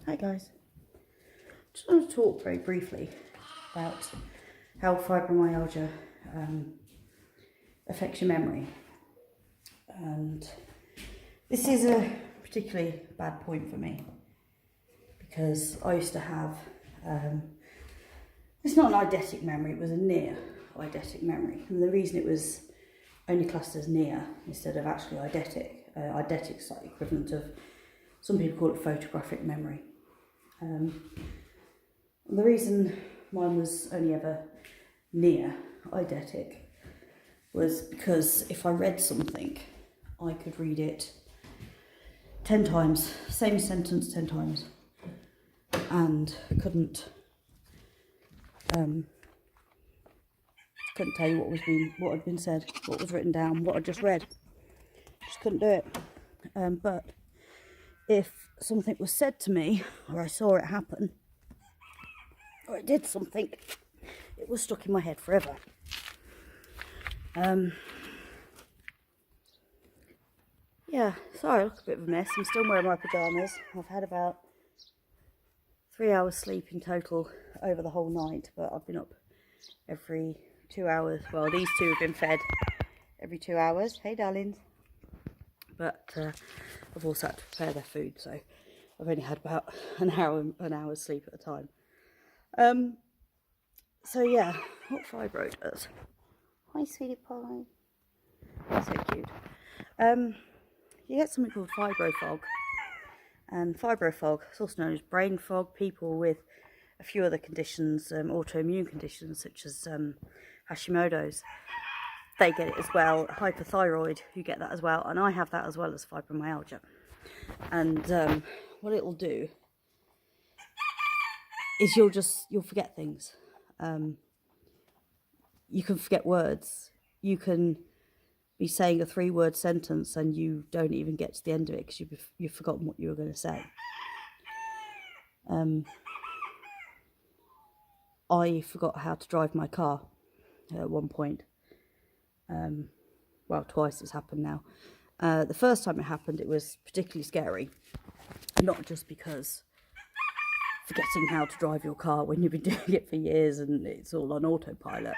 Hi guys, just want to talk very briefly about how fibromyalgia affects your memory. And this is a particularly bad point for me because I used to have, it's not an eidetic memory, it was a near eidetic memory. And the reason it was only classed as near instead of actually eidetic, eidetic is like the equivalent of, some people call it photographic memory. The reason mine was only ever near eidetic was because if I read something, I could read it 10 times, same sentence 10 times, and couldn't tell you what had been said, what was written down, what I just read. Just couldn't do it. But if something was said to me, or I saw it happen, or it did something, it was stuck in my head forever. Yeah, sorry, I look a bit of a mess. I'm still wearing my pyjamas. I've had about 3 hours sleep in total over the whole night, but I've been up every 2 hours. Well, these two have been fed every 2 hours. Hey, darlings. But I've also had to prepare their food, so I've only had about an hour's sleep at a time. So yeah, what fibro does. Hi, sweetie pie. So cute. You get something called fibro fog, and fibro fog is also known as brain fog. People with a few other conditions, autoimmune conditions such as Hashimoto's, they get it as well. Hypothyroid, you get that as well, and I have that as well as fibromyalgia. And what it will do is you'll forget things. You can forget words. You can be saying a 3-word sentence and you don't even get to the end of it because you've forgotten what you were going to say. I forgot how to drive my car at one point. Well, twice it's happened now. The first time it happened, it was particularly scary. Not just because forgetting how to drive your car when you've been doing it for years and it's all on autopilot.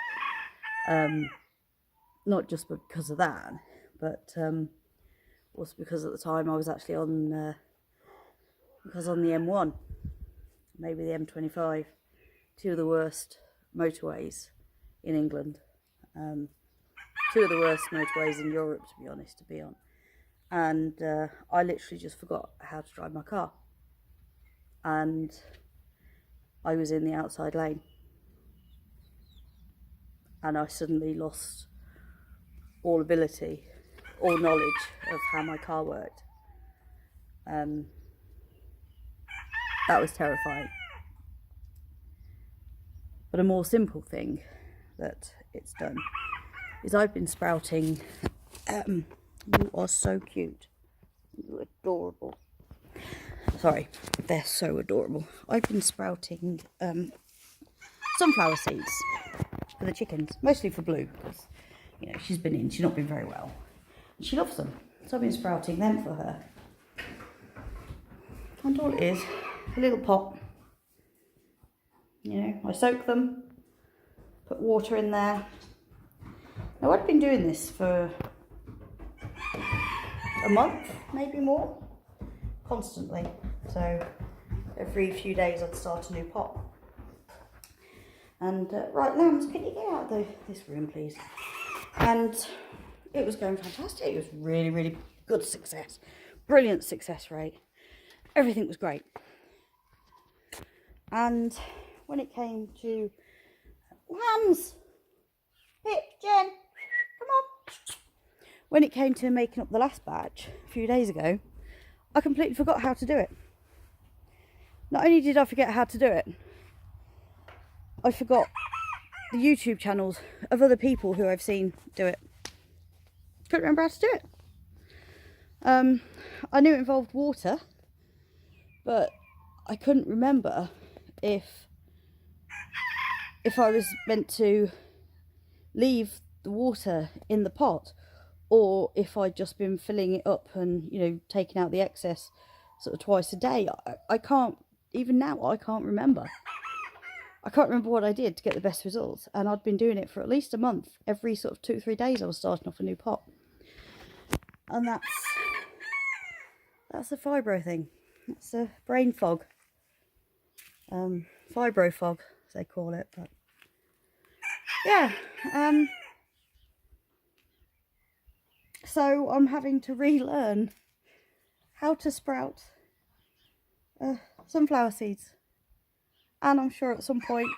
Not just because of that, but also because at the time I was actually on the M1, maybe the M25, two of the worst motorways in England, two of the worst motorways in Europe, to be honest, to be on. And I literally just forgot how to drive my car, and I was in the outside lane, and I suddenly lost all ability, all knowledge of how my car worked. That was terrifying. But a more simple thing that it's done is I've been sprouting, you are so cute, you're adorable. Sorry, they're so adorable. I've been sprouting sunflower seeds for the chickens, mostly for Blue, because you know she's not been very well, and she loves them. So I've been sprouting them for her. And all it is, a little pot. You know, I soak them, put water in there. Now I'd been doing this for a month, maybe more, constantly. So every few days I'd start a new pot. And right, lambs, can you get out of this room, please? And it was going fantastic. It was really, really good success. Brilliant success rate. Everything was great. And when it came to lambs, Pip, Jen, come on. When it came to making up the last batch a few days ago, I completely forgot how to do it. Not only did I forget how to do it, I forgot the YouTube channels of other people who I've seen do it. Couldn't remember how to do it. I knew it involved water, but I couldn't remember if I was meant to leave the water in the pot, or if I'd just been filling it up and, you know, taking out the excess sort of twice a day. I can't even now, I can't remember. I can't remember what I did to get the best results. And I'd been doing it for at least a month. Every sort of 2-3 days I was starting off a new pot. And that's a fibro thing. That's a brain fog. Fibro fog, as they call it. But yeah. So I'm having to relearn how to sprout sunflower seeds. And I'm sure at some point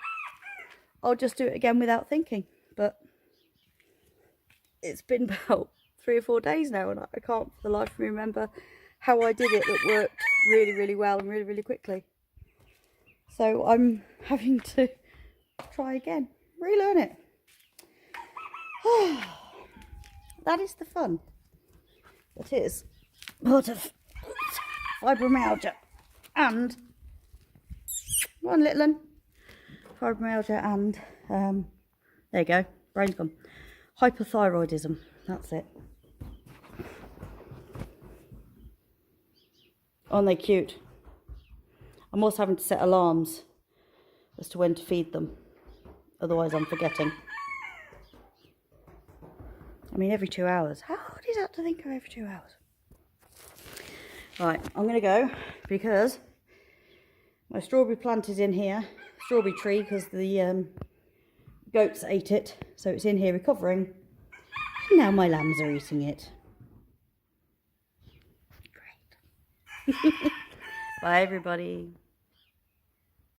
I'll just do it again without thinking. But it's been about 3 or 4 days now, and I can't for the life of me remember how I did it that worked really, really well and really, really quickly. So I'm having to try again, relearn it. That is the fun. That is part of fibromyalgia and one little one. Fibromyalgia and there you go, brain's gone. Hypothyroidism. That's it. Aren't they cute? I'm also having to set alarms as to when to feed them. Otherwise I'm forgetting. I mean, every 2 hours. How hard is that to think of every 2 hours? Right, I'm going to go because my strawberry plant is in here. Strawberry tree, because the goats ate it. So it's in here recovering. And now my lambs are eating it. Great. Bye, everybody.